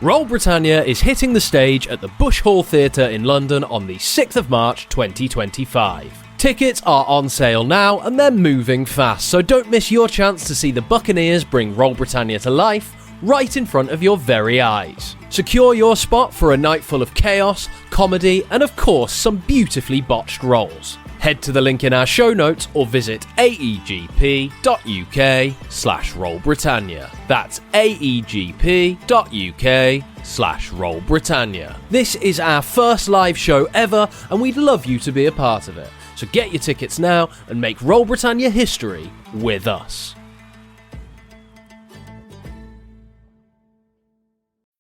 Roll Britannia is hitting the stage at the Bush Hall Theatre in London on the 6th of March 2025. Tickets are on sale now and they're moving fast, so don't miss your chance to see the Buccaneers bring Roll Britannia to life right in front of your very eyes. Secure your spot for a night full of chaos, comedy, and of course some beautifully botched rolls. Head to the link in our show notes or visit aegp.uk/rollbritannia. That's aegp.uk/rollbritannia. This is our first live show ever and we'd love you to be a part of it. So get your tickets now and make Roll Britannia history with us.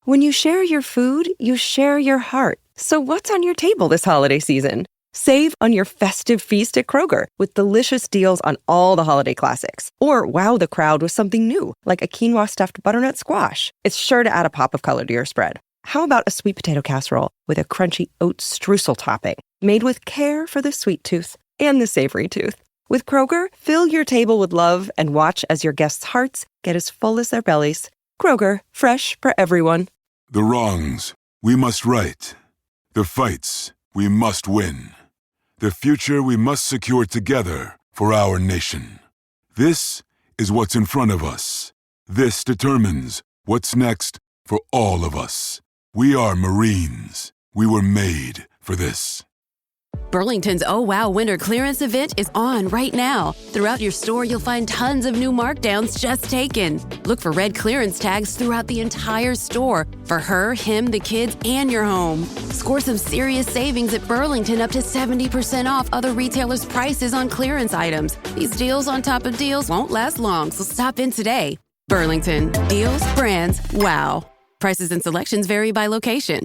When you share your food, you share your heart. So what's on your table this holiday season? Save on your festive feast at Kroger with delicious deals on all the holiday classics. Or wow the crowd with something new, like a quinoa stuffed butternut squash. It's sure to add a pop of color to your spread. How about a sweet potato casserole with a crunchy oat streusel topping, made with care for the sweet tooth and the savory tooth? With Kroger, fill your table with love and watch as your guests' hearts get as full as their bellies. Kroger, fresh for everyone. The wrongs we must right. The fights we must win. The future we must secure together for our nation. This is what's in front of us. This determines what's next for all of us. We are Marines. We were made for this. Burlington's Oh Wow Winter Clearance event is on right now. Throughout your store, you'll find tons of new markdowns just taken. Look for red clearance tags throughout the entire store for her, him, the kids, and your home. Score some serious savings at Burlington, up to 70% off other retailers' prices on clearance items. These deals on top of deals won't last long, so stop in today. Burlington. Deals, brands, wow. Prices and selections vary by location.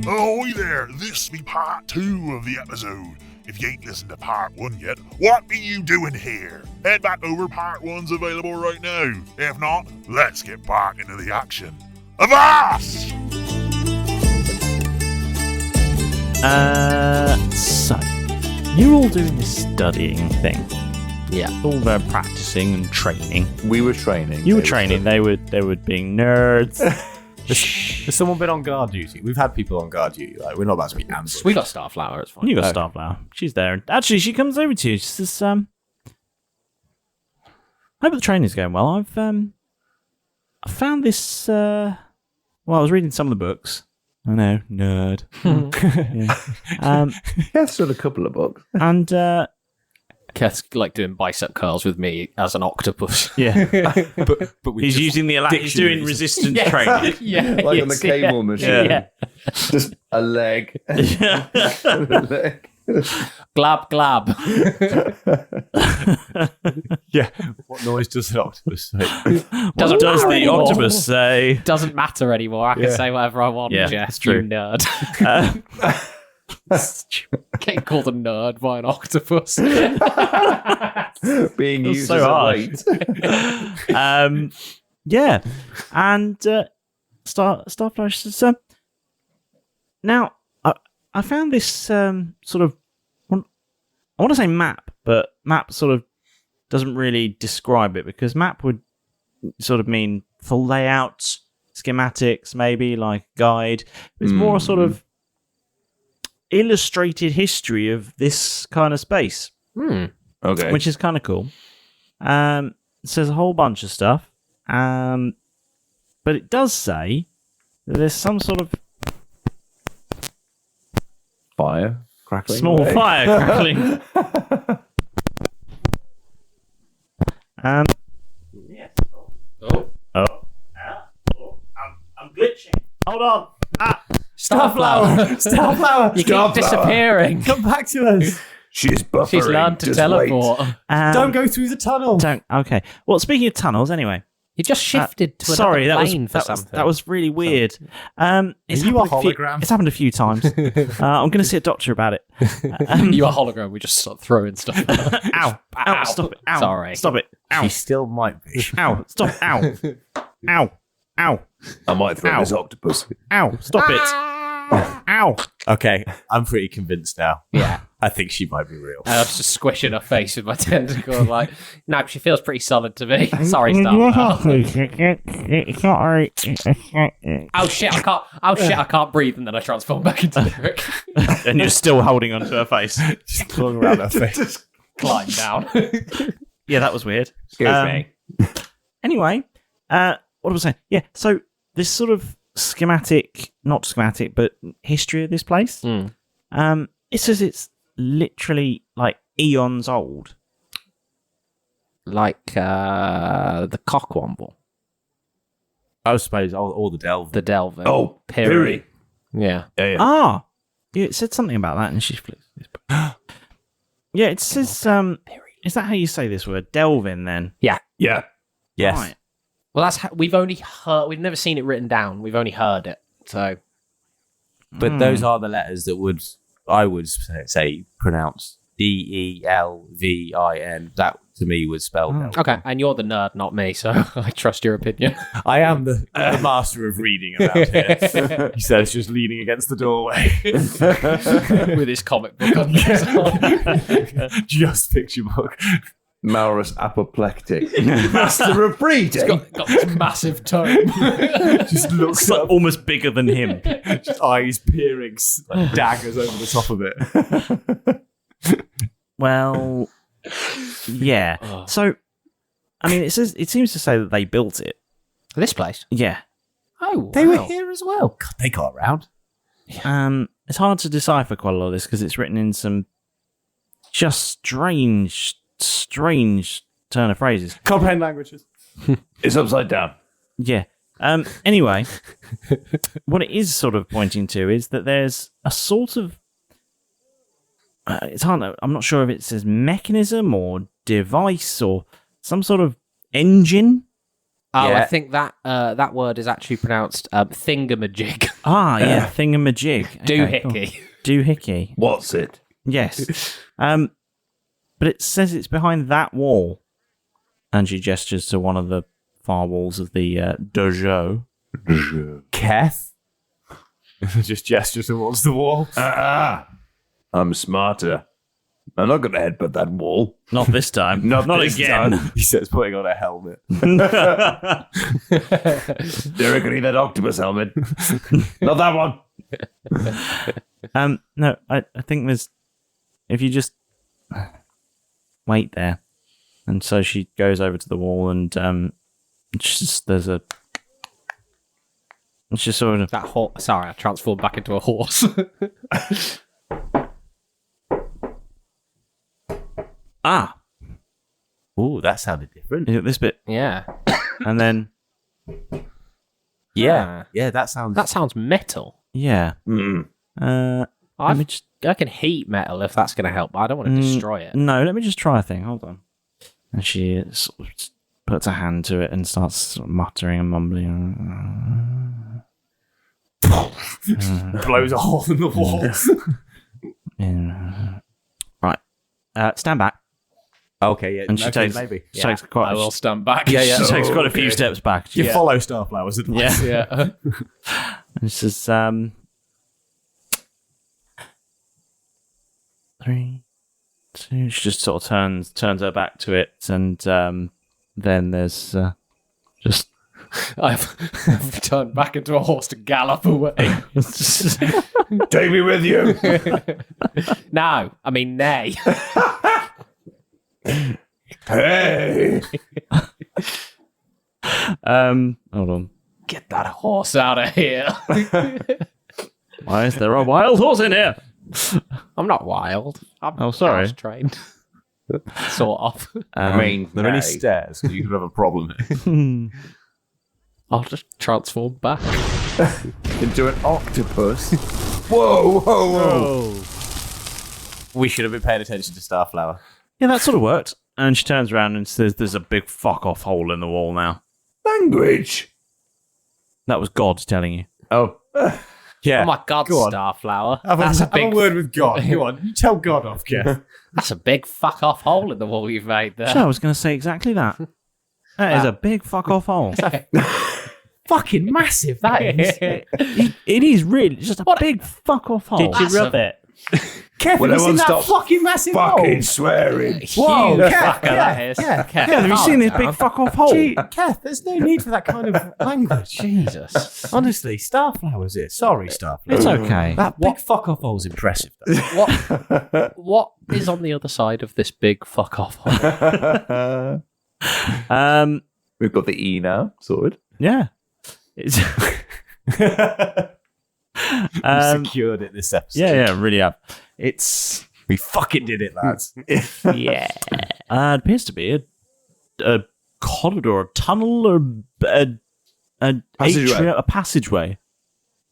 Ahoy there, this be part 2 of the episode. If you ain't listened to part 1 yet, what be you doing here? Head back over, part 1's available right now. If not, let's get back into the action. Avast! So, you're all doing this studying thing. Yeah. All practicing and training. We were training. You were training, they were being nerds. Has someone been on guard duty? We've had people on guard duty. Like, we're not about to be ambushed. We got Starflower, it's fine. You got Starflower. She's there. Actually, she comes over to you. She says, I hope the training's going well. I found this, I was reading some of the books. I know, nerd. Yeah. Yes, read a couple of books. And, Keth's like doing bicep curls with me as an octopus. yeah. but He's using he's doing resistance training. Yeah, like on the cable machine. Yeah. Just a leg. Yeah. A leg. Glab, glab. Yeah. What noise does an octopus say? What does the octopus say? Doesn't matter anymore. I can say whatever I want, Yeah, Jess. it's true. You nerd. Getting called a nerd by an octopus. Being used so as a harsh. weight. Yeah. And Starflash says, now, I found this sort of, I want to say map, but map sort of doesn't really describe it, because map would sort of mean full layout, schematics, maybe like guide. It's more sort of illustrated history of this kind of space. Okay. Which is kind of cool. It says a whole bunch of stuff. But it does say that there's some sort of fire crackling. small away. fire crackling. Yes. I'm glitching. Hold on. Starflower. You keep disappearing. Come back to us. She's buffering. She's learned to Just teleport. wait. Don't go through the tunnel. Okay. Well, speaking of tunnels, anyway. You just shifted to sorry, another that was plane for something. that was really weird. It's Are you a happened hologram? It's happened a few times. I'm going to see a doctor about it. You are hologram. We just start throwing stuff. Ow! Ow! Stop it! Ow! Sorry. Stop it! Ow! She still might be. Ow! Stop! Ow! Ow! Ow! I might throw Ow. this octopus. Ow! Stop it! Ow! Okay, I'm pretty convinced now. Yeah. I think she might be real. I was just squishing her face with my tentacle, like, no, she feels pretty solid to me. Sorry, Starflower. It's not very. Oh shit, I can't breathe, and then I transform back into Lyric. And you're still holding onto her face. Just clawing around her face. Just climb down. Yeah, that was weird. Excuse me. Anyway, what was I saying? Yeah, so this sort of not schematic, but history of this place. It says it's literally like eons old. Like the Cockwomble. I suppose all the Delvin. The Delvin. Oh, Piri. Yeah. Yeah, it said something about that, and she flips this book. Yeah, it says. Is that how you say this word, Delvin? Then. Yeah. Yes. Right. Well, that's we've only heard. We've never seen it written down. We've only heard it. So. But those are the letters that I would say pronounce Delvin. That to me would spell Delvin. Okay, and you're the nerd, not me, so I trust your opinion. I am the master of reading about here. He says, just leaning against the doorway. With his comic book on his arm. Just picture book. Maurus apoplectic. Master of breeding. Got this massive tome. Just looks It's like up, almost bigger than him. just eyes peering, like daggers over the top of it. Well, yeah. So, I mean, it seems to say that they built it. This place? Yeah. Oh, They wow. were here as well. God, they got around. It's hard to decipher quite a lot of this because it's written in some just strange turn of phrases. Comprehend languages. It's upside down. Yeah. Anyway, what it is sort of pointing to is that there's a sort of it's hard. I'm not sure if it says mechanism or device or some sort of engine. Oh, Yeah. I think that word is actually pronounced thingamajig. Ah, yeah, thingamajig. Okay, cool. Doohickey. Doohickey. What's it? Yes. But it says it's behind that wall. And she gestures to one of the far walls of the dojo. Keth? Just gesture towards the wall. I'm smarter. I'm not going to headbutt that wall. Not this time. Not this again. time. He says, putting on a helmet. Derek, I need that octopus helmet. Not that one. No, I think there's... If you just wait there. And so she goes over to the wall and there's a... It's just sort of... That horse. Sorry, I transformed back into a horse. Ah! Ooh, that sounded different. This bit. Yeah. And then... Yeah, that sounds... That sounds metal. Yeah. Let me just... I can heat metal if that's going to help, but I don't want to destroy it. No, let me just try a thing. Hold on. And she sort of puts her hand to it and starts sort of muttering and mumbling. blows a hole in the wall. Right. Stand back. Okay, yeah. And she okay, takes, maybe. she takes quite I a, will stand back. she takes quite a few steps back. You follow Starflower's advice. Yeah. And she says, 3, 2. She just sort of turns her back to it, and then there's just I've turned back into a horse to gallop away. Take me with you. No, I mean nay. Hey. hold on. Get that horse out of here. Why is there a wild horse in here? I'm not wild. I'm sorry. house trained. Sort of. I mean, There are any hey. stairs, because you could have a problem here. I'll just transform back. into an octopus. Whoa, whoa, whoa. We should have been paying attention to Starflower. Yeah, that sort of worked. And she turns around and says, "There's a big fuck off hole in the wall now." Language. That was God telling you. Oh. Yeah. Oh my God, Go on. Starflower. Have a word with God. Go on. You tell God off, Kev. That's a big fuck off hole in the wall you've made there. So I was going to say exactly that. That is a big fuck off hole. Fucking massive, that is. It is really just a big fuck off hole. Did you rub it? Kev, Well, have you seen everyone that stops fucking massive fucking hole? swearing. Whoa, Huge Kev, fucker that is. Kev, Kev, Yeah, have you calm seen this down. big fuck off hole? Gee, Kev, there's no need for that kind of language. Jesus. Honestly, Starflower's here. Sorry, Starflower. It's okay. That big fuck off hole's impressive, though. What is on the other side of this big fuck off hole? We've got the E now sorted. Yeah. It's Secured it this episode. yeah, really have. It's We fucking did it, lads. yeah. It appears to be a corridor, a tunnel, or a Passageway. atrium, a passageway,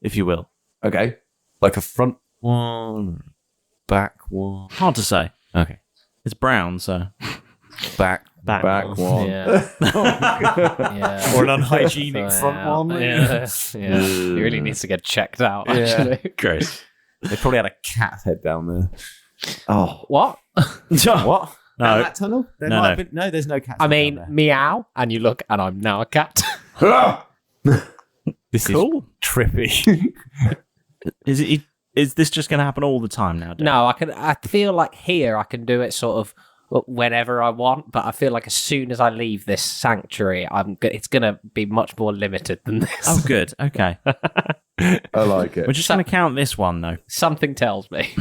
if you will. Okay. Like a front one, back one. Hard to say. Okay. It's brown, so Back. Back one. Yeah. Yeah. Or an unhygienic So, front one. Yeah. Yeah. He really needs to get checked out, actually. gross. They probably had a cat head down there. Oh. What? What? No, That tunnel? There No, might no. have been- no, there's no cat. I mean, down there. meow, and you look, and I'm now a cat. This cool. is trippy. Is this just going to happen all the time now? Dave? No, I feel like here I can do it sort of whenever I want, but I feel like as soon as I leave this sanctuary, it's going to be much more limited than this. Oh, good. Okay. I like it. We're just going to count this one, though. Something tells me.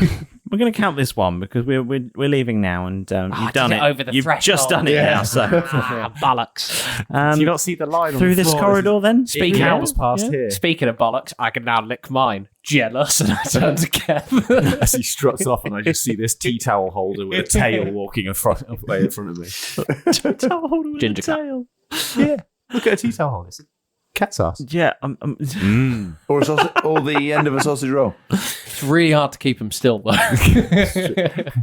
We're going to count this one because we're leaving now, and you've done did it. it over the You've threshold. just done it now. So, Bollocks. Do you not see the line on through the this floor corridor, then. Speaking Yeah, of- was past yeah. here Speaking of bollocks, I can now lick mine. Jealous, and I turn to Kev. as he struts off, and I just see this tea towel holder with a tail walking away in front of me. Ginger cat. Yeah, look at a tea towel holder. It's a cat's ass. Yeah. Or the end of a sausage roll. It's really hard to keep him still, though.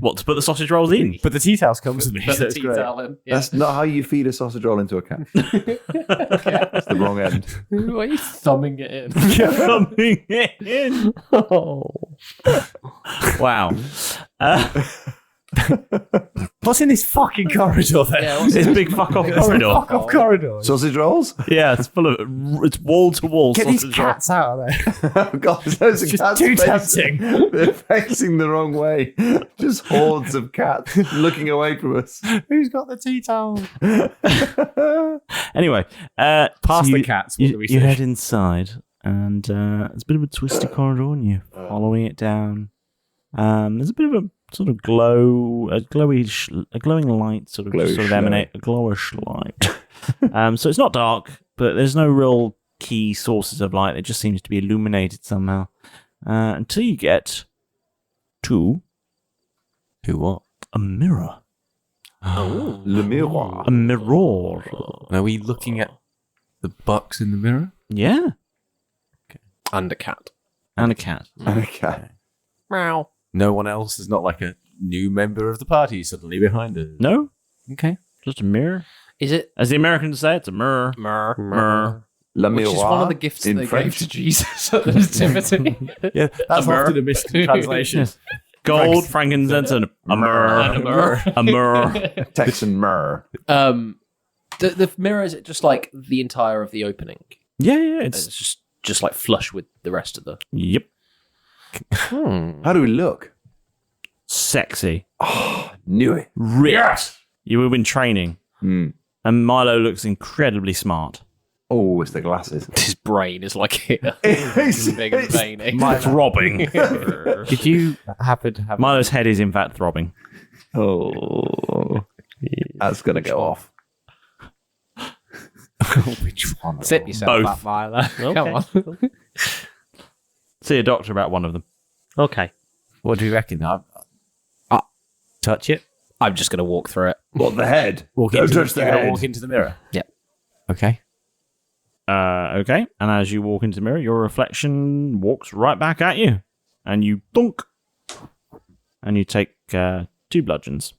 What, to put the sausage rolls in? But the tea towels comes with me. Put So the it's tea great. towel in. Yeah. That's not how you feed a sausage roll into a cat. That's the wrong end. Why are you thumbing it in? Coming in. Oh. Wow. What's in this fucking corridor then? Yeah, what's This big fuck off corridor. Fuck off corridor. Sausage rolls? Yeah, it's full of. It's wall to wall. Get these sausage rolls. cats out of there. Oh God, those are Just cats too facing- They're facing the wrong way. Just hordes of cats looking away from us. Who's got the tea towel? Anyway, Past so the cats, what do we you say? head inside, and it's a bit of a twisty corridor, and you're following it down. There's a bit of a sort of a glowing light, sort of Glowish emanate, a glowish light. So it's not dark, but there's no real key sources of light. It just seems to be illuminated somehow until you get to what? a mirror. Le miroir. A mirror. Are we looking at the bucks in the mirror? Yeah, And a cat. and a cat. Okay. Meow. No one else is not like a new member of the party suddenly behind us. No, Okay. just a mirror. Is it? As the Americans say, it's a mirror. Mirror. Le Which miroir. is one of the gifts in they French. gave to Jesus at the nativity. Yeah, that's mirror. often a mistranslation. Gold, frankincense, and a mirror. And a mirror. A mirror. Texan myrrh. The mirror, is it just like the entire of the opening? Yeah, yeah. It's It's just like flush with the rest of the. yep. How do we look? Sexy. Knew it. Ripped. You have been training. Hmm. And Milo looks incredibly smart. Oh, it's the glasses. His brain is like here, big and veiny. Throbbing. Did you happen to have Milo's head is in fact throbbing. Oh, that's gonna go off. which one? Sip yourself Both. up, Milo. Come on. See a doctor about one of them. Okay. What do you reckon? Touch it. I'm just going to walk through it. What, the head? Walk Don't into touch the you're gonna head. Walk into the mirror. Yep. Okay. Okay. And as you walk into the mirror, your reflection walks right back at you. And you thunk. And you take 2 bludgeons.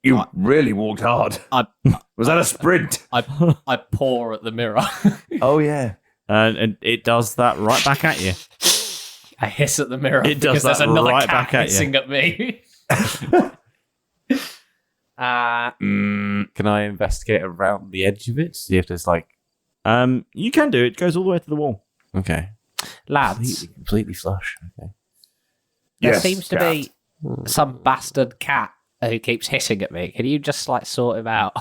You really walked hard. Was that a sprint? I paw at the mirror. Oh, yeah. And it does that right back at you. I hiss at the mirror It does because there's that another right cat back at you. hissing at me. Can I investigate around the edge of it? See if there's like. You can do it. It goes all the way to the wall. Okay. Lads, Completely flush. Okay. There Yes, seems to cat. be some bastard cat who keeps hissing at me. Can you just like sort him out?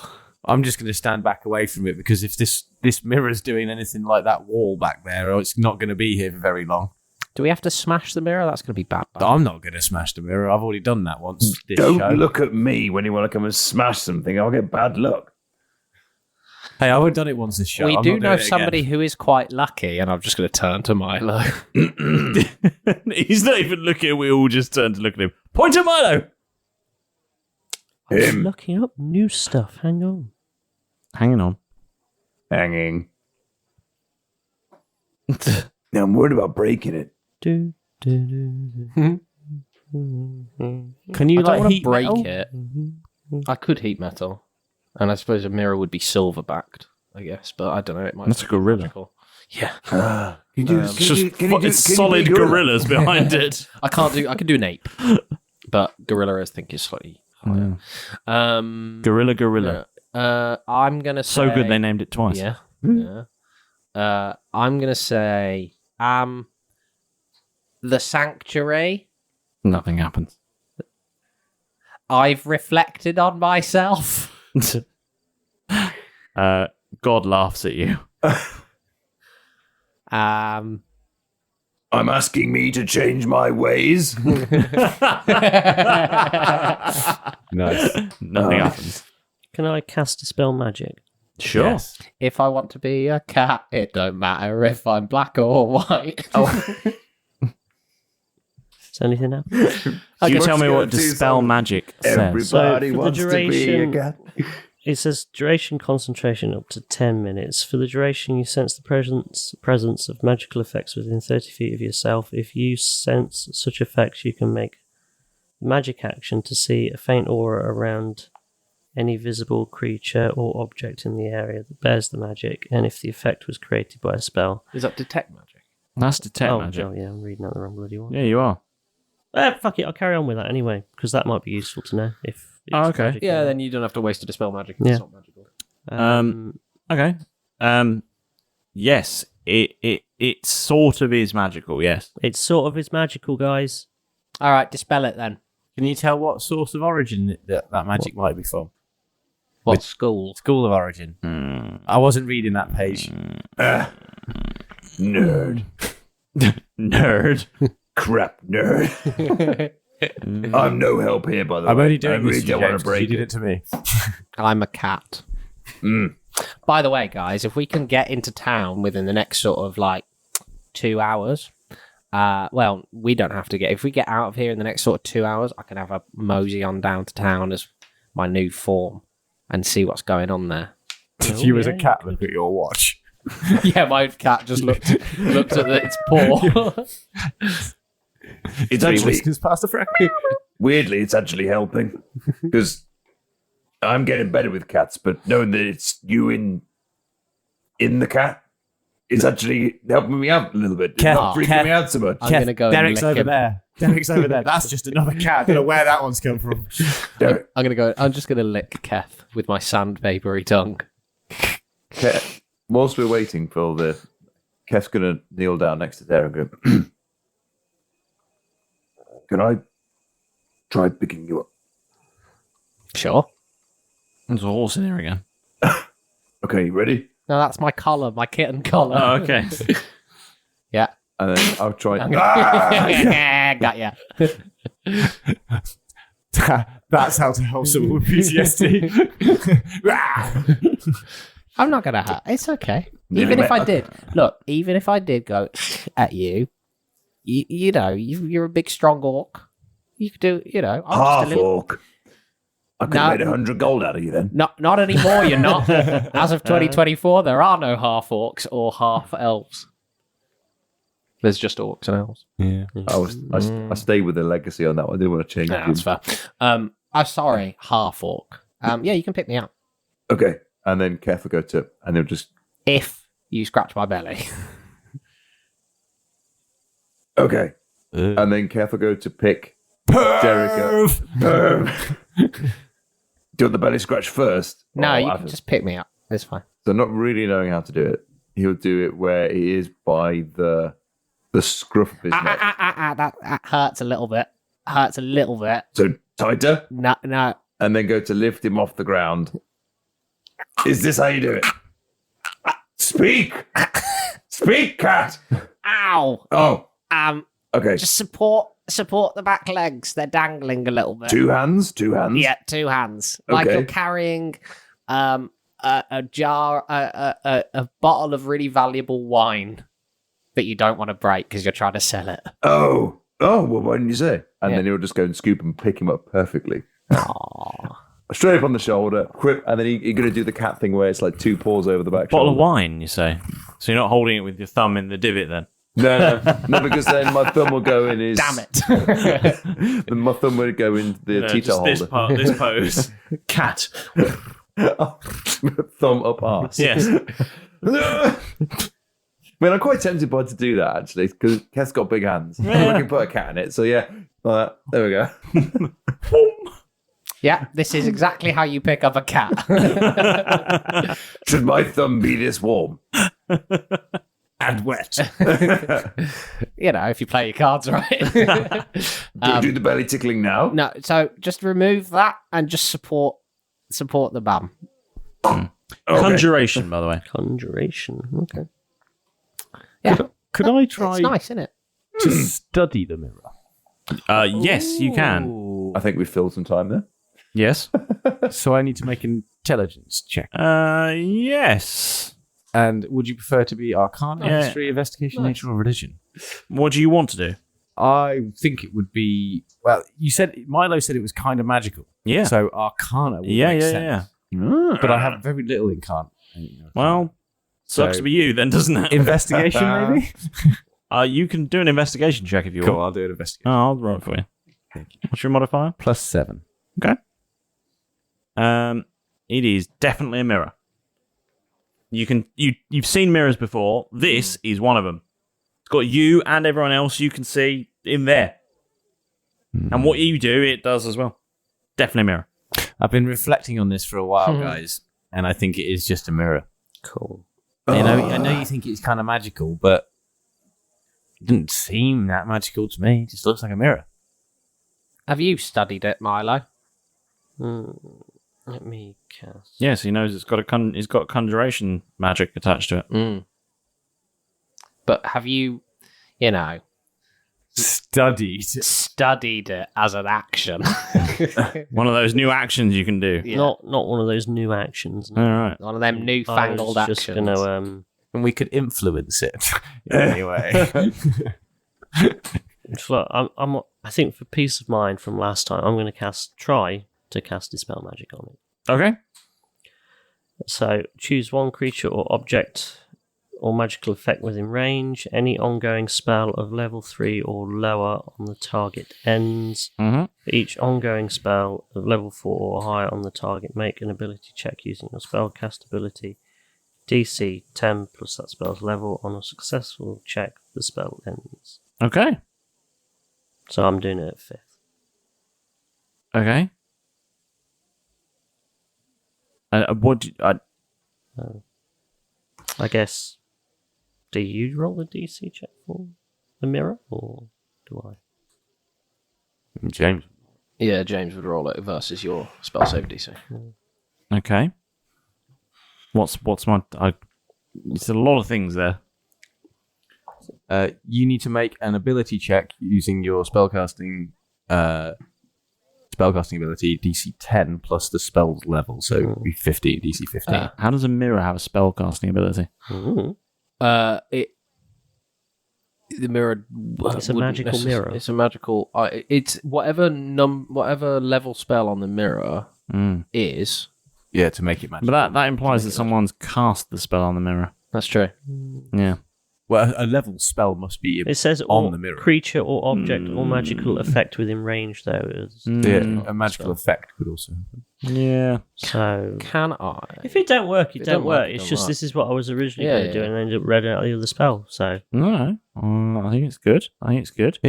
I'm just going to stand back away from it because if this mirror's doing anything like that wall back there, it's not going to be here for very long. Do we have to smash the mirror? That's going to be bad. I'm not going to smash the mirror. I've already done that once. This Don't show. look at me when you want to come and smash something. I'll get bad luck. Hey, I've already done it once this show. We I'm do not know doing it somebody again. who is quite lucky, and I'm just going to turn to Milo. He's not even looking. We all just turn to look at him. Point at Milo. I'm Him. looking up new stuff. Hang on. Hanging on. Hanging. Now I'm worried about breaking it. Do, do, do. Can you I don't like want to heat break metal? it. I could heat metal, and I suppose a mirror would be silver backed. I guess, but I don't know. It might. That's be a gorilla. magical. Yeah, Can you do, It's just solid gorillas behind it. I can't do. I can do an ape, but gorilla I think is slightly higher. Gorilla. I'm gonna say, So good they named it twice. Yeah, yeah. I'm gonna say the sanctuary. Nothing happens. I've reflected on myself. God laughs at you. I'm asking me to change my ways. Nice. Nothing happens. Can I cast a spell magic? Sure. Yes. If I want to be a cat, it don't matter if I'm black or white. Does anything happen? You must tell me go what do dispel some- magic says. Everybody So, for the wants to be a duration- cat. It says duration concentration up to 10 minutes. For the duration, you sense the presence of magical effects within 30 feet of yourself. If you sense such effects, you can make the magic action to see a faint aura around any visible creature or object in the area that bears the magic. And if the effect was created by a spell... Is that detect magic? That's detect oh, magic. no, yeah, I'm reading out the wrong bloody one. Yeah, you are. Fuck it, I'll carry on with that anyway, because that might be useful to know if... Oh, it's okay. magic Yeah, or then you don't have to waste a dispel magic. If Yeah. It's not magical. Okay. Yes, it sort of is magical, yes. It sort of is magical, guys. All right, dispel it then. Can you tell what source of origin that magic might be from? What school? School of origin. I wasn't reading that page. Nerd. Nerd. Crap nerd. I'm no help here, by the way. I'm only I doing really this don't to want James to 'cause you break did it. it to me. I'm a cat. By the way, guys, if we can get into town within the next sort of like 2 hours, well, we don't have to get. If we get out of here in the next sort of 2 hours, I can have a mosey on down to town as my new form and see what's going on there. Did you as a cat look at your watch? Yeah, my cat just looked at its paw. It's actually Whiskers past the front. weirdly, it's actually helping because I'm getting better with cats, but knowing that it's you in the cat, it's actually helping me out a little bit. It's not freaking me out so much. I'm gonna go. Derek's and lick over him. there. Derek's over there. That's just another cat. I don't know where that one's come from. Derek, I'm gonna go. I'm just gonna lick Keth with my sandpapery tongue. Kev, whilst we're waiting for the, Kev's gonna kneel down next to Derek and go, can I try picking you up? Sure. There's a horse in here again. Okay, you ready? No, that's my collar, my kitten collar. Oh, okay. Yeah. And then I'll try. Got ya. That's how to help someone with PTSD. I'm not gonna hurt. It's okay. Yeah, Even if mate, I did, look. Even if I did go at you, you know, you're a big strong orc. You could do, you know, I'm Half just a little, orc. I could have No. made 100 gold out of you then. not anymore. You're not. As of 2024, there are no half orcs or half elves. There's just orcs and elves. I stay with the legacy on that one. I didn't want to change Yeah, it. that's fair. I'm sorry, half orc. Yeah, you can pick me up Okay. And then Kev will go to, and they'll just, if you scratch my belly. okay. And then Kev will go to pick Derek up. Do you want the belly scratch first? No, Or you after? can just pick me up. It's fine. So not really knowing how to do it, he'll do it where it is by the The scruff of his neck. That hurts a little bit. Hurts a little bit. So tighter, No. and then go to lift him off the ground. Is this how you do it? Speak! Speak, cat! Ow! Oh, okay. Just support the back legs. They're dangling a little bit. Two hands? Yeah, 2 hands. Like Okay. you're carrying a jar, a bottle of really valuable wine that you don't want to break because you're trying to sell it. Oh, well, why didn't you say? And Yeah. then he'll just go and scoop and pick him up perfectly. Aww. Straight up on the shoulder, quick, and then you're going to do the cat thing where it's like 2 paws over the back Bottle of shoulder. wine, you say? So you're not holding it with your thumb in the divot then? No, because then my thumb will go in his... Damn it. Then my thumb would go in the No, teeter just holder. this pose. Cat. Thumb up arse. Yes. I mean, I'm quite tempted by to do that, actually, because Cat's got big hands. Yeah. We can put a cat in it, so yeah. Like that. There we go. Yeah, this is exactly how you pick up a cat. Should my thumb be this warm? And wet. You know, if you play your cards right. Don't do the belly tickling now. No, so just remove that and just support the bum. Okay. Conjuration, by the way. Conjuration. Okay. Yeah, Could I try it's nice, isn't it? to study the mirror? Yes, you can. I think we filled some time there. Yes. So I need to make an intelligence check. Yes. And would you prefer to be Arcana, Yeah. History, Investigation, Nature, or Religion? What do you want to do? I think it would be... Well, Milo said it was kind of magical. Yeah. So Arcana would Yeah, make yeah, sense. yeah. But I have very little in Arcana. Well, sucks So- to be you then, doesn't it? Investigation, maybe? You can do an investigation check if you Cool, want. I'll do an investigation. Oh, I'll roll it for you. Thank you. What's your modifier? +7. Okay. It is definitely a mirror. You've seen mirrors before. This is one of them. It's got you and everyone else you can see in there. And what you do, it does as well. Definitely a mirror. I've been reflecting on this for a while, guys, and I think it is just a mirror. Cool. I know you think it's kind of magical, but it didn't seem that magical to me. It just looks like a mirror. Have you studied it, Milo? Let me cast. Yes, he knows it's got conjuration magic attached to it. But have you studied it as an action? One of those new actions you can do. Yeah. Not one of those new actions. All right. One of them I newfangled was just actions. gonna And we could influence it anyway. Look, I think for peace of mind from last time, I'm going to try to cast Dispel Magic on it. Okay. So choose one creature or object or magical effect within range. Any ongoing spell of level 3 or lower on the target ends. Mm-hmm. For each ongoing spell of level 4 or higher on the target, make an ability check using your spellcast ability. DC 10 plus that spell's level. On a successful check, the spell ends. Okay. So I'm doing it at 5th. Okay. I guess. Do you roll the DC check for the mirror, or do I? James. Yeah, James would roll it versus your spell save DC. Okay. What's my? It's a lot of things there. You need to make an ability check using your spellcasting ability, DC 10 plus the spell's level, so it'd be 15, DC 15. How does a mirror have a spell casting ability? The mirror. It's a magical mirror. It's a magical. It's whatever level spell on the mirror is. Yeah, to make it magical. But that implies that someone's cast the spell on the mirror. That's true. Yeah. Well, a level spell must be It says on the mirror. Creature or object or magical effect within range, though. Yeah, a magical effect could also happen. Yeah. So Can I? if it don't work, it don't work. it It's don't just work. this is what I was originally Yeah, going to do, yeah. and then ended up reading out the other spell. So No. I think it's good. And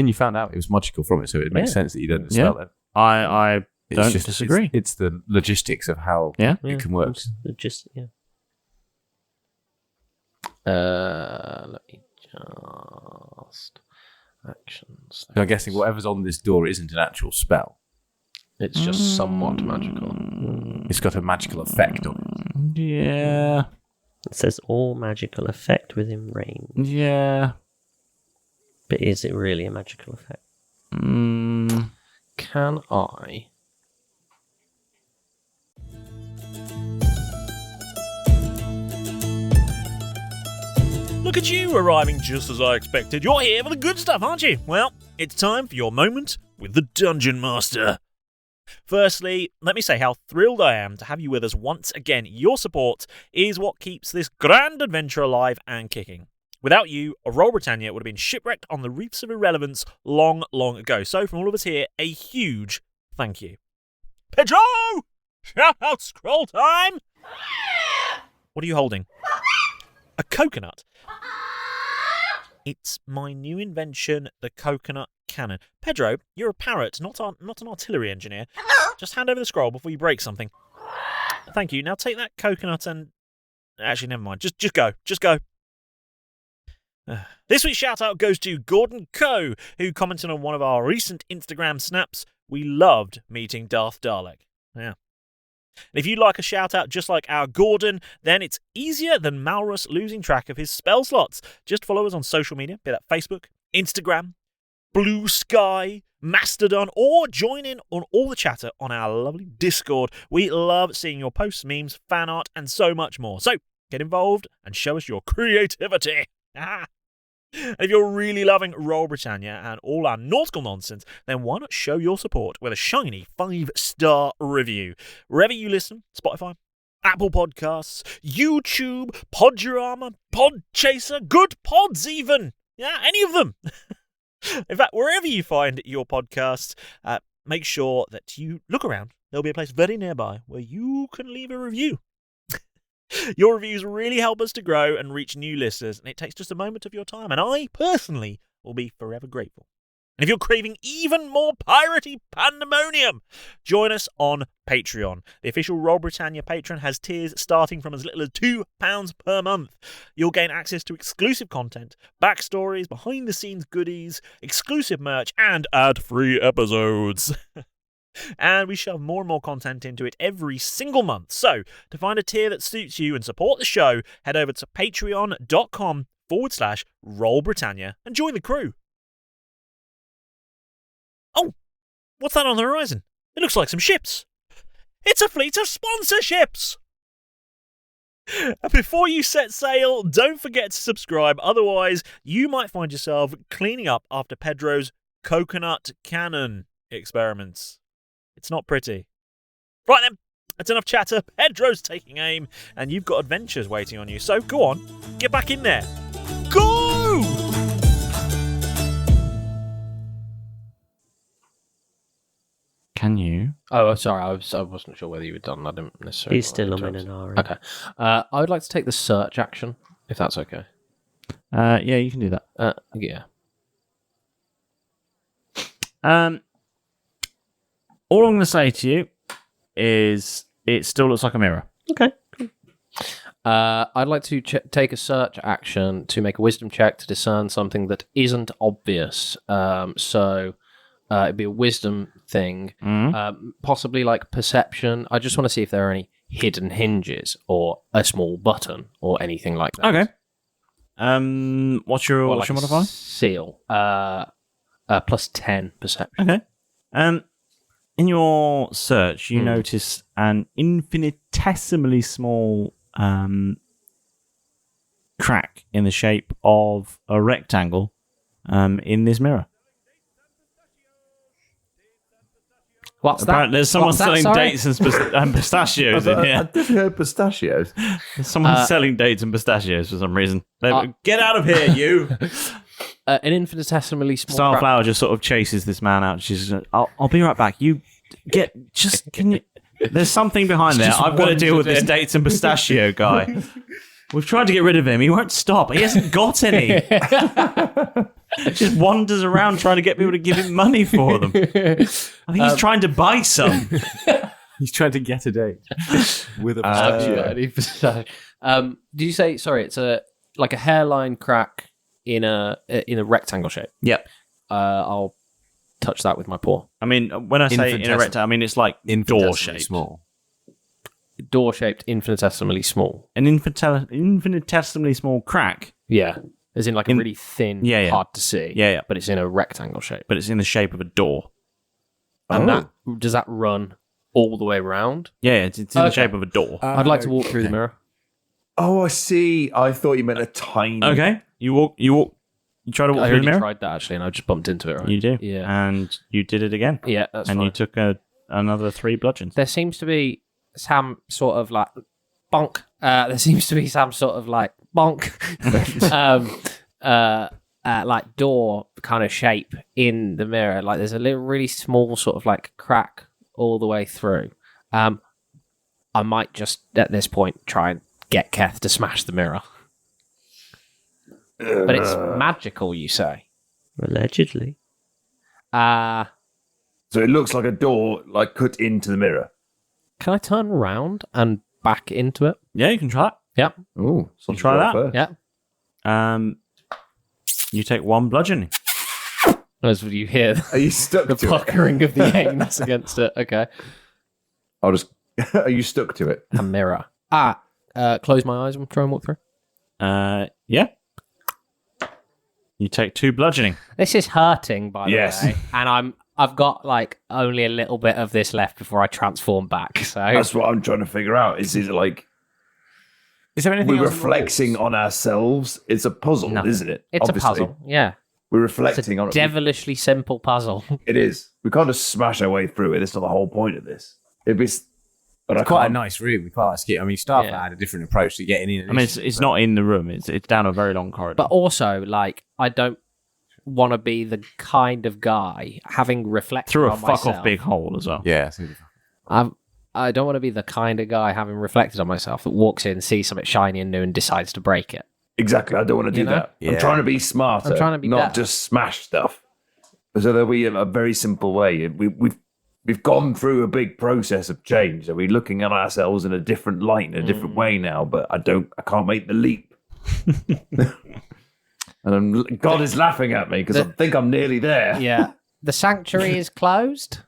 you found out it was magical from it, so it makes sense that you didn't Yeah. spell it. I It's don't just- disagree. It's the logistics of how Yeah. it can work. Just Let me Cast actions. So I'm guessing whatever's on this door isn't an actual spell. It's just somewhat magical. It's got a magical effect on it. Yeah. It says all magical effect within range. Yeah. But is it really a magical effect? Can I? Look at you arriving just as I expected. You're here for the good stuff, aren't you? Well, it's time for your moment with the Dungeon Master. Firstly, let me say how thrilled I am to have you with us once again. Your support is what keeps this grand adventure alive and kicking. Without you, Royal Britannia would have been shipwrecked on the reefs of irrelevance long, long ago. So from all of us here, a huge thank you. Pedro! Shout out scroll time! What are you holding? A coconut? It's my new invention, the coconut cannon. Pedro, you're a parrot, not an artillery engineer. Just hand over the scroll before you break something. Thank you. Now take that coconut and... Actually, never mind. Just go. Just go. This week's shout-out goes to Gordon Coe, who commented on one of our recent Instagram snaps. We loved meeting Darth Dalek. Yeah. And if you'd like a shout-out just like our Gordon, then it's easier than Malrus losing track of his spell slots. Just follow us on social media, be that Facebook, Instagram, Blue Sky, Mastodon, or join in on all the chatter on our lovely Discord. We love seeing your posts, memes, fan art, and so much more. So get involved and show us your creativity. And if you're really loving Royal Britannia and all our nautical nonsense, then why not show your support with a shiny 5-star review? Wherever you listen, Spotify, Apple Podcasts, YouTube, Podurama, Podchaser, Good Pods even. Yeah, any of them. In fact, wherever you find your podcasts, make sure that you look around. There'll be a place very nearby where you can leave a review. Your reviews really help us to grow and reach new listeners, and it takes just a moment of your time, and I, personally, will be forever grateful. And if you're craving even more piratey pandemonium, join us on Patreon. The official Royal Britannia patron has tiers starting from as little as £2 per month. You'll gain access to exclusive content, backstories, behind-the-scenes goodies, exclusive merch, and ad-free episodes. And we shove more and more content into it every single month. So, to find a tier that suits you and support the show, head over to patreon.com/Royal Britannia and join the crew. Oh, what's that on the horizon? It looks like some ships. It's a fleet of sponsorships! Before you set sail, don't forget to subscribe, otherwise you might find yourself cleaning up after Pedro's coconut cannon experiments. It's not pretty. Right then, that's enough chatter. Pedro's taking aim, and you've got adventures waiting on you. So go on, get back in there. Go! Can you? Oh, sorry, I wasn't sure whether you were done. I didn't necessarily. He's still a interrupt. Minonari. Okay. I would like to take the search action, if that's okay. Yeah, you can do that. Yeah. All I'm going to say to you is it still looks like a mirror. Okay. I'd like to take a search action to make a wisdom check to discern something that isn't obvious. So it'd be a wisdom thing, possibly like perception. I just want to see if there are any hidden hinges or a small button or anything like that. Okay. What's your modifier? Seal. Plus 10 perception. Okay. In your search, you notice an infinitesimally small crack in the shape of a rectangle in this mirror. What's Apparently, that? there's someone What's that, selling sorry? dates and pistachios in I here. did hear pistachios. There's someone selling dates and pistachios for some reason. Get out of here, you! An infinitesimally small Starflower just sort of chases this man out. She's I'll be right back. You can you... There's something behind there. I've got to deal with this dates and pistachio guy. We've tried to get rid of him. He won't stop. He hasn't got any. Just wanders around trying to get people to give him money for them. I think he's trying to buy some. He's trying to get a date with a pistachio. Did you say, sorry, it's like a hairline crack in a rectangle shape. Yep. I'll touch that with my paw. I mean, when I say in a rectangle, I mean it's like door shaped. Small. Door shaped, infinitesimally small. An infinitesimally small crack. Yeah. As in like a really thin, hard to see. Yeah. But it's in a rectangle shape. But it's in the shape of a door. And does that run all the way around? Yeah, it's in the shape of a door. I'd like to walk through the mirror. Oh, I see. I thought you meant a tiny. Okay, you walk. You try to walk I through the already mirror. tried that actually, and I just bumped into it. Right? You do, Yeah. and you did it again. Yeah, that's and fine. you took another 3 bludgeons. There seems to be some sort of like bonk. There seems to be some sort of like bonk, like door kind of shape in the mirror. Like there's a little really small sort of like crack all the way through. I might just at this point try and get Keth to smash the mirror. But it's magical, you say? Allegedly. So it looks like a door, like cut into the mirror. Can I turn around and back into it? Yeah, you can try that. Yeah. Oh, so try that. First. Yeah. You take 1 bludgeoning. As you hear, Are you stuck the to puckering of the anus against it. Okay. I'll just. Are you stuck to it? A mirror. Close my eyes and try and walk through. Yeah. You take 2 bludgeoning. This is hurting, by the Yes. way, and I've got like only a little bit of this left before I transform back. So That's what I'm trying to figure out. Is it like Is there anything we're else on the reflecting on ourselves? It's a puzzle, No. isn't it? it's Obviously. a puzzle. Yeah, We're it's reflecting a on it. devilishly simple puzzle. It is. We can't just smash our way through it. That's not the whole point of this. It'd be. But I It's quite a can't- nice room. We quite like it. I mean, Starfire Yeah. had a different approach to getting in. I mean, it's not in the room. It's down a very long corridor. But also, like, I don't want to be the kind of guy having reflected through a on fuck myself. off big hole as well. Yeah. I don't want to be the kind of guy having reflected on myself that walks in, sees something shiny and new, and decides to break it. Exactly. I don't want to do You know? that. Yeah. I'm trying to be smarter. I'm trying to be not better. just smash stuff. So there'll be a very simple way. We've gone through a big process of change. Are we looking at ourselves in a different light, in a different way now? But I can't make the leap. And God is laughing at me because I think I'm nearly there. Yeah. The sanctuary is closed.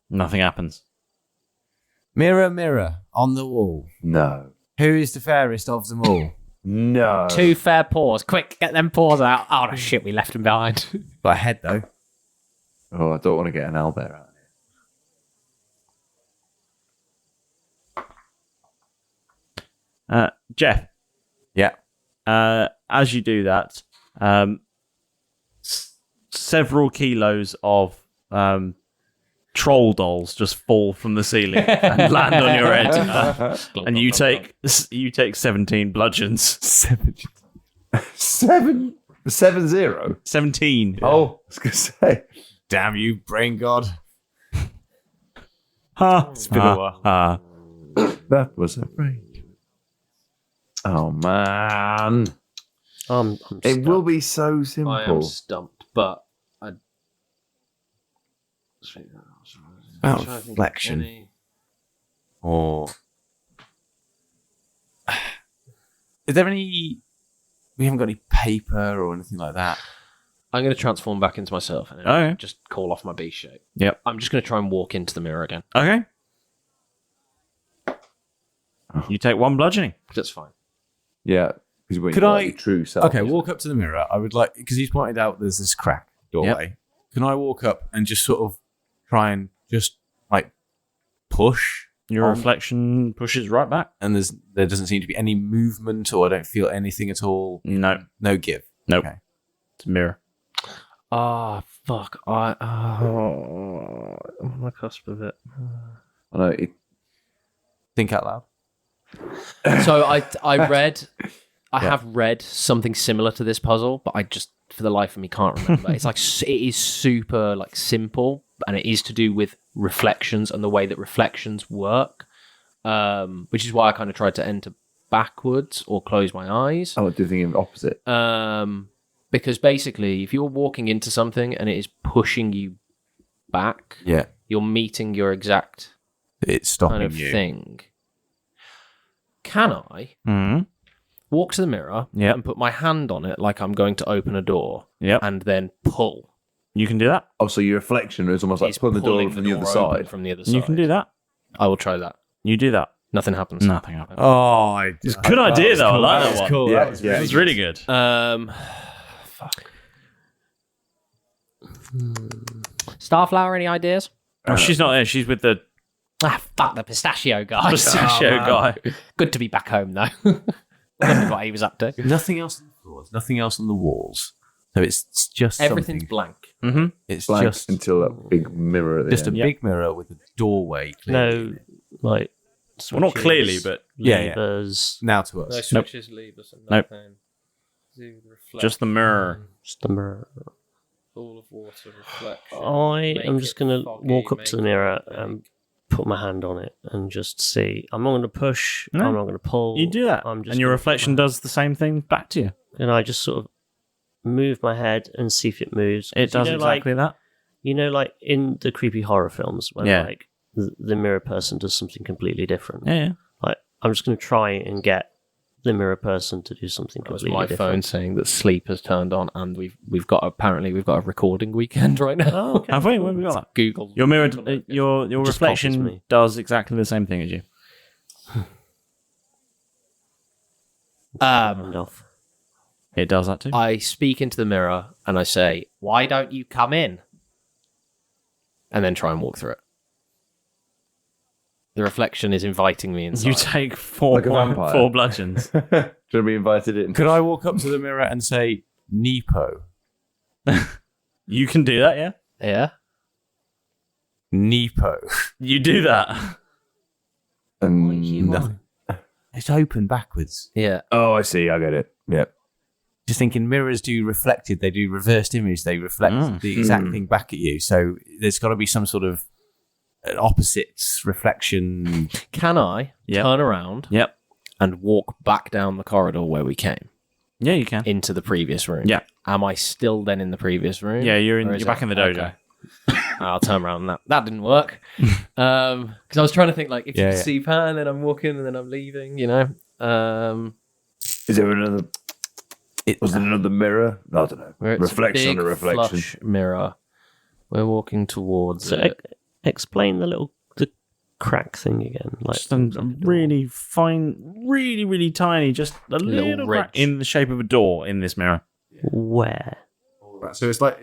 Nothing happens. Mirror, mirror on the wall. No. Who is the fairest of them all? No. 2 fair paws. Quick, get them paws out. Oh, no, shit, we left them behind. Got a head though. Oh, I don't want to get an owlbear out here. Jeff, Yeah. as you do that, several kilos of troll dolls just fall from the ceiling and land on your head, and you take 17 bludgeons. 7-0. 17. Oh, I was gonna say. Damn you, brain god. It's been a while. That was a break. Oh man, I'm it will be so I am simple. stumped, but I. About reflection. Or is there any? We haven't got any paper or anything like that. I'm going to transform back into myself and then Okay. just call off my beast shape. Yep. I'm just going to try and walk into the mirror again. Okay. You take 1 bludgeoning. That's fine. Yeah, because when Could you're I- like your true self. Okay, walk up to the mirror. I would like because he's pointed out there's this crack doorway. Can I walk up and just sort of try and just like push? Your on- reflection pushes right back. and there doesn't seem to be any movement, or I don't feel anything at all. No. No give. Nope. Okay. It's a mirror. Oh, fuck. I'm on the cusp of it. I know. Think out loud. So I have read something similar to this puzzle, but I just, for the life of me, can't remember. It's like, it is super like simple, and it is to do with reflections and the way that reflections work, which is why I kind of tried to enter backwards or close my eyes. Oh, do you think opposite? Because basically, if you're walking into something and it is pushing you back, Yeah. you're meeting your exact It's stopping kind of you. thing. Can I walk to the mirror, Yep. and put my hand on it like I'm going to open a door, Yep. and then pull. You can do that. Oh, so your reflection is almost like He's pulling the door pulling from the other door side. open from the other side. You can do that. I will try that. You do that. Nothing happens. Nothing happens. Oh, It's a good idea, though. I like that one. Cool. Yeah, That was yeah. It was really good. Fuck. Starflower, any ideas? Oh, she's not there. She's with the Fuck the pistachio guy. pistachio guy. Good to be back home, though. That's what he was up to. Nothing else on the floors. Nothing else on the walls. So it's just Everything's something. blank. Mm-hmm. It's Blank just until that big mirror at the just a end. big mirror with a doorway. Clearly. No, like. Well, not switches, clearly, but Yeah, yeah. levers, Now to us. No Nope. switches, levers, and Nope. nothing. just the mirror. just the mirror. Pool of water, reflection. I Make am just it going to foggy, walk up make to the it mirror big. and put my hand on it and just see. I'm not going to push. No. I'm not going to pull. You do that, I'm just and your gonna put reflection my- does the same thing back to you. And I just sort of move my head and see if it moves. It 'Cause does you know, exactly that. You know, like in the creepy horror films when Yeah. like the mirror person does something completely different. Yeah, yeah. Like I'm just going to try and get the mirror person to do something That was completely my different. phone saying that sleep has turned on, and we've got a recording weekend right now. Oh, okay. Have we? When have we got that? Google Your mirror, your Just copies reflection me. does exactly the same thing as you. Hand off. It does that too. I speak into the mirror and I say, "Why don't you come in?" And then try and walk through it. The reflection is inviting me inside. You take four Like a vampire. four bludgeons. Should be invited in. Could I walk up to the mirror and say, Nepo? You can do that, yeah. Yeah. Nepo. You do that. Nothing. It's open backwards. Yeah. Oh, I see. I get it. Yep. Just thinking mirrors do reflected, they do reversed image, they reflect the exact thing back at you. So there's got to be some sort of opposites reflection. Can I Yep. turn around Yep. and walk back down the corridor where we came Yeah, you can. into the previous room? Yeah. Am I still then in the previous room? Yeah, you're Or is back it- in the dojo. okay. I'll turn around. That didn't work. Because I was trying to think like if you Yeah, can yeah. see Pan, then I'm walking and then I'm leaving. You know. Is there another? Was there another mirror? I don't know. Where it's Reflection a on big a reflection. flush mirror. We're walking towards So it. explain the crack thing again. Like Just a really fine, really, really tiny, just a Little little crack ridge. in the shape of a door in this mirror. where? Right, so it's like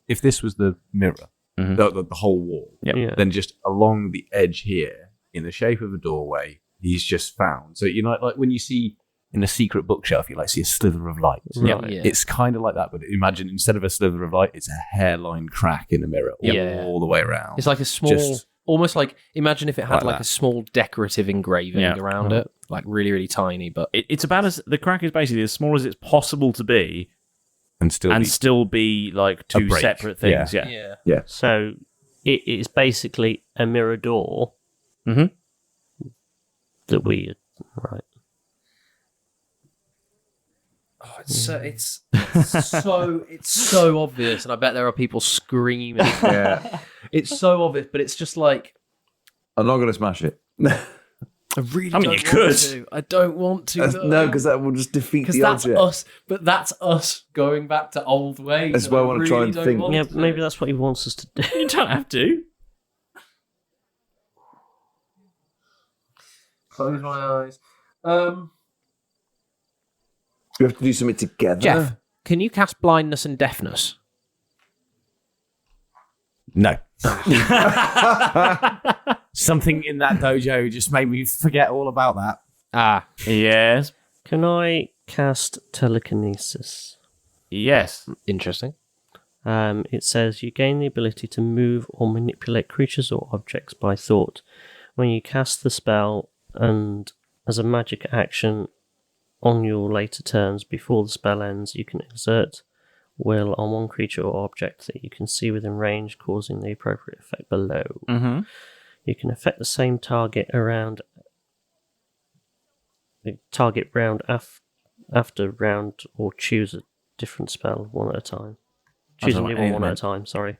if this was the mirror, Mhm. the whole wall, Yep. Yeah. then just along the edge here, in the shape of a doorway, he's just found. So you know, like when you see in a secret bookshelf, you like see a slither of light. Right. Yeah. It's kind of like that, but imagine instead of a slither of light, it's a hairline crack in the mirror Yeah. all the way around. It's like a small, Just- almost like imagine if it had like like that. a small decorative engraving Yeah. around it, like really, really tiny. But It's about as the crack is basically as small as it's possible to be, and still and be- still be like two break. separate things. Yeah. So it is basically a mirror door Mhm. that we right. Oh, it's so obvious, and I bet there are people screaming. Yeah. It's so obvious, but it's just like I'm not going to smash it. I really. I mean, don't you could. want to. I don't want to. No, because that will just defeat because the that's object. us. But that's us going back to old ways. That's and why I wanna try really and don't think. want Yeah, to. maybe that's what he wants us to do. You don't have to. Close my eyes. We have to do something together. Jeff, can you cast blindness and deafness? No. Something in that dojo just made me forget all about that. Ah, Yes. Can I cast telekinesis? Yes. interesting. It says you gain the ability to move or manipulate creatures or objects by thought. When you cast the spell and as a magic action on your later turns before the spell ends, you can exert will on one creature or object that you can see within range, causing the appropriate effect below. Mm-hmm. You can affect the same target around the target round after round, or choose a different spell one at a time. Choose a know new what one any of one them at a time. Sorry,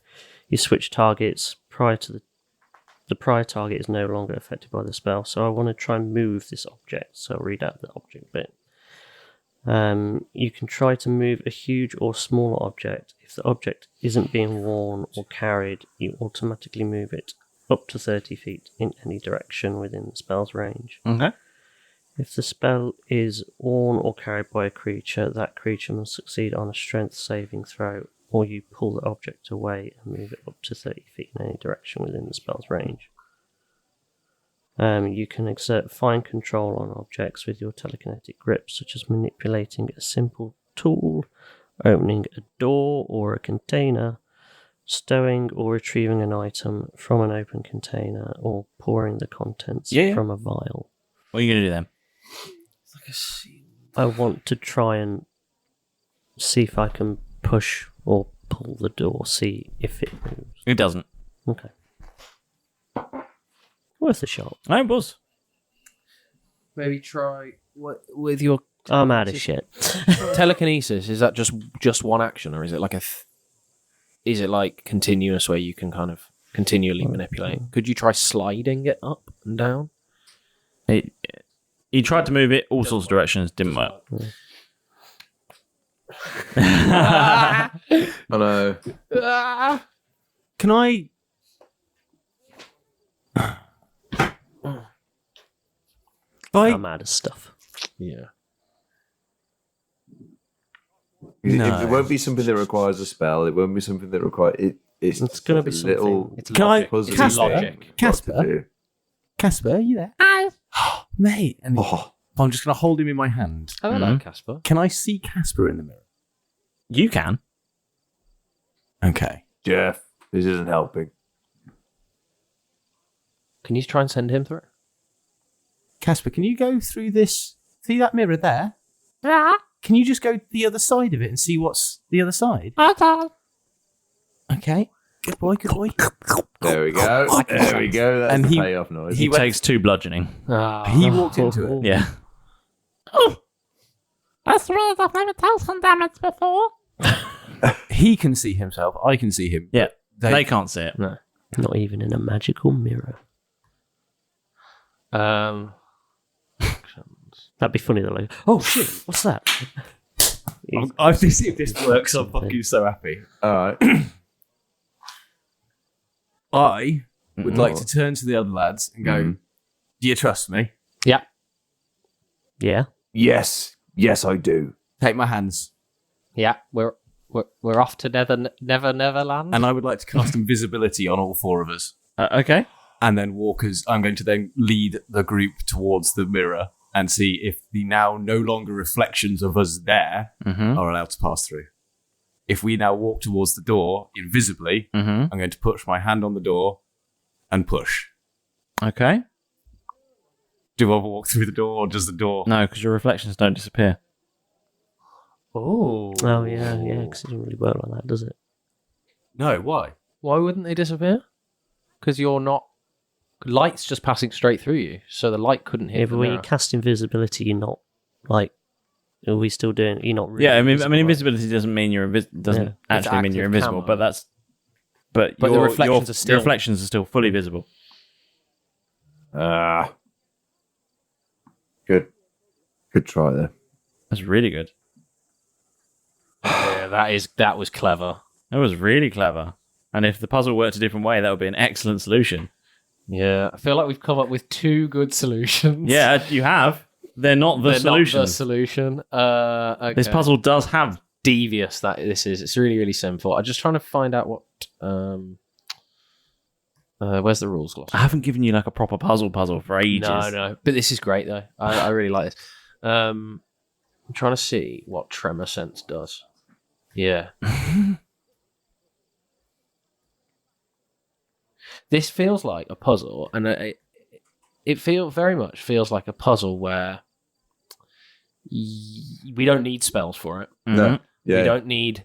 you switch targets prior to the prior target is no longer affected by the spell. So I want to try and move this object. So I'll read out the object bit. You can try to move a huge or smaller object. If the object isn't being worn or carried, you automatically move it up to 30 feet in any direction within the spell's range. Okay. If the spell is worn or carried by a creature, that creature must succeed on a strength saving throw, or you pull the object away and move it up to 30 feet in any direction within the spell's range. You can exert fine control on objects with your telekinetic grip, such as manipulating a simple tool, opening a door or a container, stowing or retrieving an item from an open container, or pouring the contents from a vial. What are you going to do then? I want to try and see if I can push or pull the door, see if it moves. It doesn't. Okay. Worth a shot. No, it was. Maybe try with your I'm out of shit. telekinesis. Is that just one action, or is it like is it like continuous where you can kind of continually manipulate? Could you try sliding it up and down? He tried to move it all sorts of directions, didn't work. I know. Can I... I'm out of stuff. Yeah. No. It won't be something that requires a spell. It won't be something that requires... It's going to be a something. little... It's Can I... puzzly logic. Casper, are you there? Hi. Mate. And I'm just going to hold him in my hand. I don't like Casper. Can I see Casper in the mirror? You can. Okay. Jeff, this isn't helping. Can you try and send him through? Casper, can you go through this? See that mirror there? Yeah. Can you just go to the other side of it and see what's the other side? Okay. Good boy, good boy. There we go. There we go. That's And the he- payoff noise. He takes 2 bludgeoning. He walked into it. Yeah. That's weird, I've never taken damage before. He can see himself. I can see him. Yeah. They, They can't see it. No. Not even in a magical mirror. That'd be funny though. Like, oh shit, what's that? I have to see if this works. I'm fucking so happy. All right. I would like to turn to the other lads and go, do you trust me? Yeah. Yes. Yes, I do. Take my hands. Yeah, we're off to Neverland. And I would like to cast invisibility on all 4 of us. Okay. And then I'm going to then lead the group towards the mirror and see if the now no longer reflections of us there are allowed to pass through. If we now walk towards the door invisibly, I'm going to push my hand on the door and push. Okay. Do I walk through the door or does the door... No, because your reflections don't disappear. Oh yeah, because it doesn't really work like that, does it? No, why? Why wouldn't they disappear? Because you're not... Light's just passing straight through you, so the light couldn't hit Yeah, the but when you mirror. cast invisibility, you're not like... Are we still doing... You're not really... Yeah, I mean, invisible, right? invisibility doesn't mean you're doesn't Yeah. actually mean It's you're active invisible, camo. but that's... But the reflections are still- your reflections are still fully visible. Good. Good try there. That's really good. Yeah, that was clever. That was really clever. And if the puzzle worked a different way, that would be an excellent solution. Yeah, I feel like we've come up with 2 good solutions. Yeah, you have. They're not the They're solution. not the solution. Okay. This puzzle does have... Devious that this is. It's really, really simple. I'm just trying to find out what... where's the rules gloss? I haven't given you like a proper puzzle for ages. No. But this is great, though. I really like this. I'm trying to see what Tremor Sense does. Yeah. This feels like a puzzle, and it very much feels like a puzzle where we don't need spells for it. No. Yeah. We don't need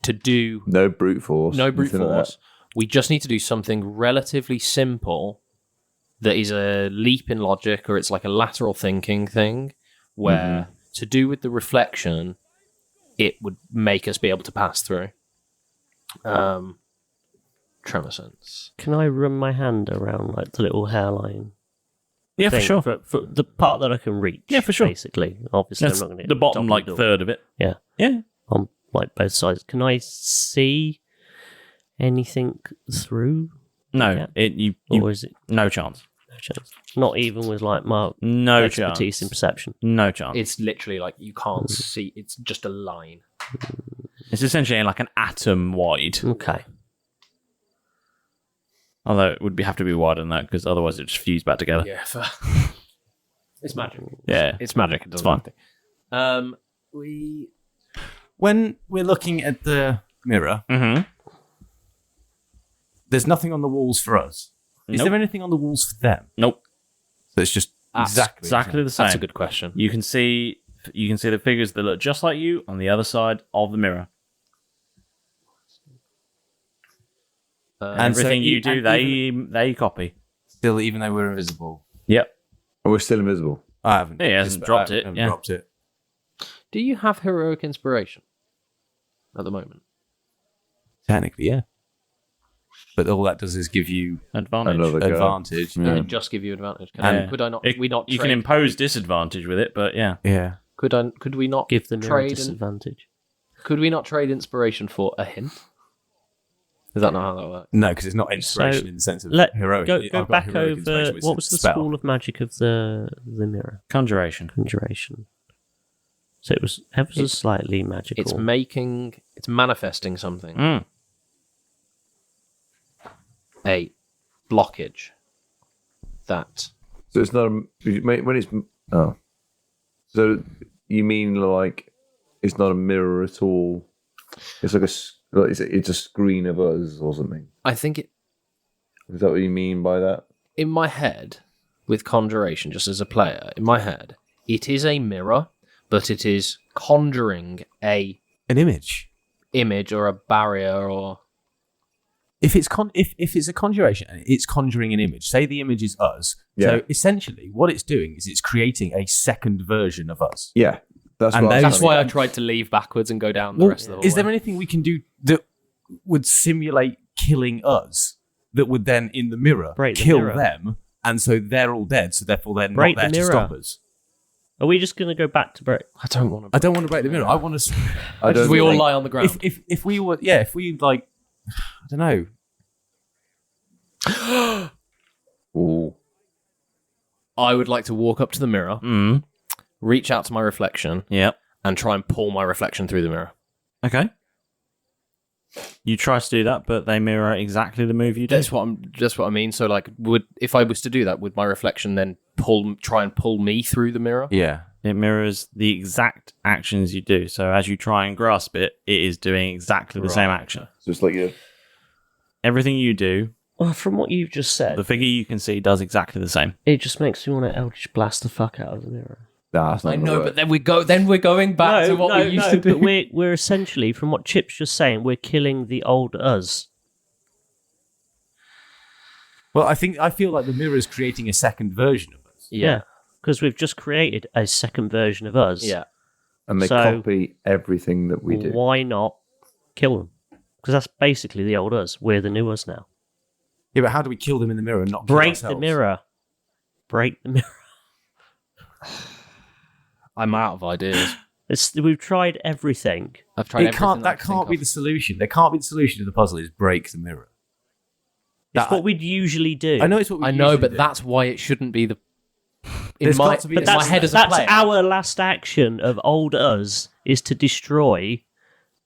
to do... No brute force. No brute nothing like force. We just need to do something relatively simple that is a leap in logic, or it's like a lateral thinking thing, where to do with the reflection, it would make us be able to pass through. Tremor Sense. Can I run my hand around like the little hairline Yeah, for thing, sure. For the part that I can reach. Yeah, for sure. Basically, obviously, That's I'm not going to the bottom like third of it. Yeah, Yeah. on like both sides. Can I see anything through? No, or is it no chance. no chance? Not even with like my No expertise chance. in perception. No chance. It's literally like you can't see. It's just a line. It's essentially like an atom wide. Okay. Although it would have to be wider than that because otherwise it just fuse back together. Yeah, it's magic. Yeah, It's magic. It doesn't fine. matter. When we're looking at the mirror, there's nothing on the walls for us. Is Nope. there anything on the walls for them? Nope. So it's just Exactly the same. That's a good question. You can see the figures that look just like you on the other side of the mirror. And everything so you e- do, and they copy. Still, even though we're invisible. Yep. Oh, we're still invisible. I haven't. Yeah, he hasn't dropped it. Yeah. Dropped it. Do you have heroic inspiration at the moment? Technically, yeah. But all that does is give you Advantage. Another go. advantage. Does it just give you advantage? Yeah. Could I not? It- we not. you trade, can impose disadvantage with it, but yeah. Yeah. Could we not Give the mirror a trade? disadvantage. Could we not trade inspiration for a hint? Is that not how that works? No, because it's not inspiration So, in the sense of Let heroic. go I've got back heroic over. inspiration, which What is was the spell. school of magic of the mirror? Conjuration. Conjuration. So it was ever so slightly magical. It's manifesting something. Mm. A blockage that So it's not when it's oh. So you mean like it's not a mirror at all? It's like it's a screen of us or something. I think it Is that what you mean by that? in my head with conjuration, just as a player, in my head, it is a mirror, but it is conjuring an image or a barrier or if it's if it's a conjuration and it's conjuring an image, say the image is us. Yeah. So essentially, what it's doing is it's creating a second version of us. Yeah, that's And what I was that's trying why to I get. tried to leave backwards and go down the rest of the hallway. Is there anything we can do that would simulate killing us? That would then, in the mirror, Break the kill mirror. them, and so they're all dead. So therefore, they're Break not the there to mirror. stop us. Are we just going to go back to break? I don't want to. I don't want to break the mirror. I want to. We all lie on the ground. If we were, yeah, if we like, I don't know. Ooh. I would like to walk up to the mirror, reach out to my reflection, Yep. and try and pull my reflection through the mirror. Okay. You try to do that, but they mirror exactly the move you do. That's what I mean. So, like, if I was to do that, would my reflection then try and pull me through the mirror? Yeah. It mirrors the exact actions you do. So as you try and grasp it, it is doing exactly the same action. So it's like Everything you do, Well, from what you've just said, the figure you can see does exactly the same. it just makes me want to Eldritch blast the fuck out of the mirror. nah, that's not I gonna know, work. but then we're going back to what we used to do. But we're essentially, from what Chip's just saying, we're killing the old us. Well, I feel like the mirror is creating a second version of us. Yeah, because we've just created a second version of us. Yeah. And they So- copy everything that we do. Why not kill them? Because that's basically the old us. We're the new us now. Yeah, but how do we kill them in the mirror and not kill Break ourselves? the mirror. Break the mirror. I'm out of ideas. We've tried everything. I've tried. everything That I can can't think be of. the solution. That can't be the solution to the puzzle. Is break the mirror. It's what we'd usually do. I know it's what we I know, usually but do. that's why it shouldn't be the. In There's my, got to be in a- my head as a that's player. our last action of old us is to destroy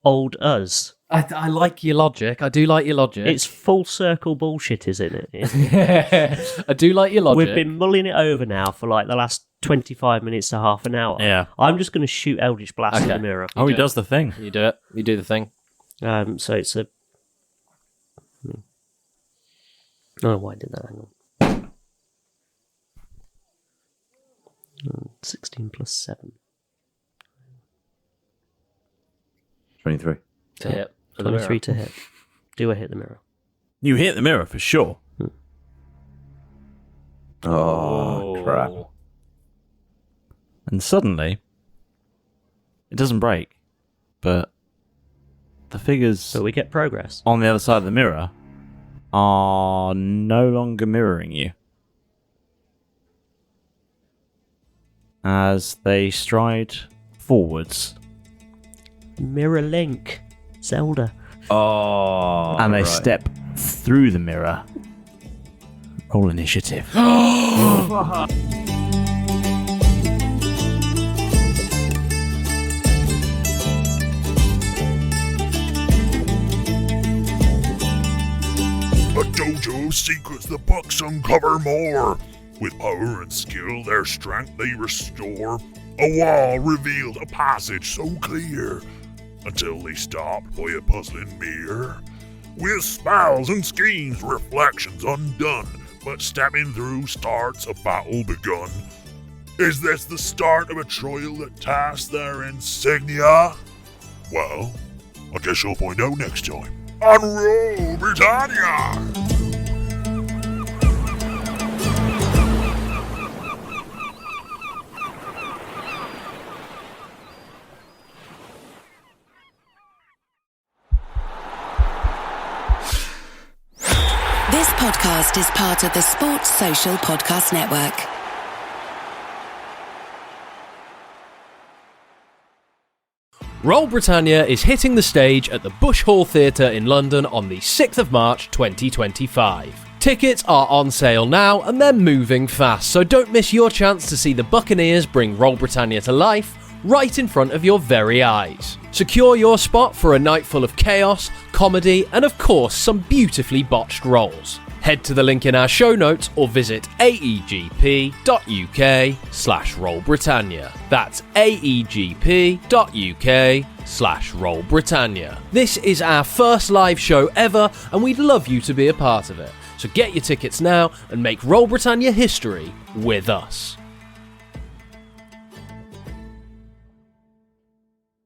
old us. I like your logic. I do like your logic. It's full circle bullshit, isn't it? I do like your logic. We've been mulling it over now for like the last 25 minutes to half an hour. Yeah. I'm just going to shoot Eldritch Blast in Okay. the mirror. Oh, he does the thing. You do it. You do the thing. So it's a. Oh, why did that? Hang on. 16 plus 7. 23. To hit. For the 23 mirror. to hit. Do I hit the mirror? You hit the mirror for sure. Oh, crap. And suddenly, it doesn't break, but the figures So we get progress. on the other side of the mirror are no longer mirroring you. as they stride forwards. Mirror Link. Zelda. Oh. And they step through the mirror. Roll initiative. A dojo secrets the Bucks uncover more. With power and skill, their strength they restore. A wall revealed a passage so clear, until they stopped by a puzzling mirror. With spells and schemes, reflections undone, but stepping through starts a battle begun. Is this the start of a trial that tests their insignia? Well, I guess you'll find out next time on Roll Britannia! This podcast is part of the Sports Social Podcast Network. Roll Britannia is hitting the stage at the Bush Hall Theatre in London on the 6th of March 2025. Tickets are on sale now and they're moving fast, so don't miss your chance to see the Buccaneers bring Roll Britannia to life right in front of your very eyes. Secure your spot for a night full of chaos, comedy, and of course some beautifully botched rolls. Head to the link in our show notes or visit aegp.uk/rollbritannia. That's aegp.uk/rollbritannia. This is our first live show ever and we'd love you to be a part of it. So get your tickets now and make Roll Britannia history with us.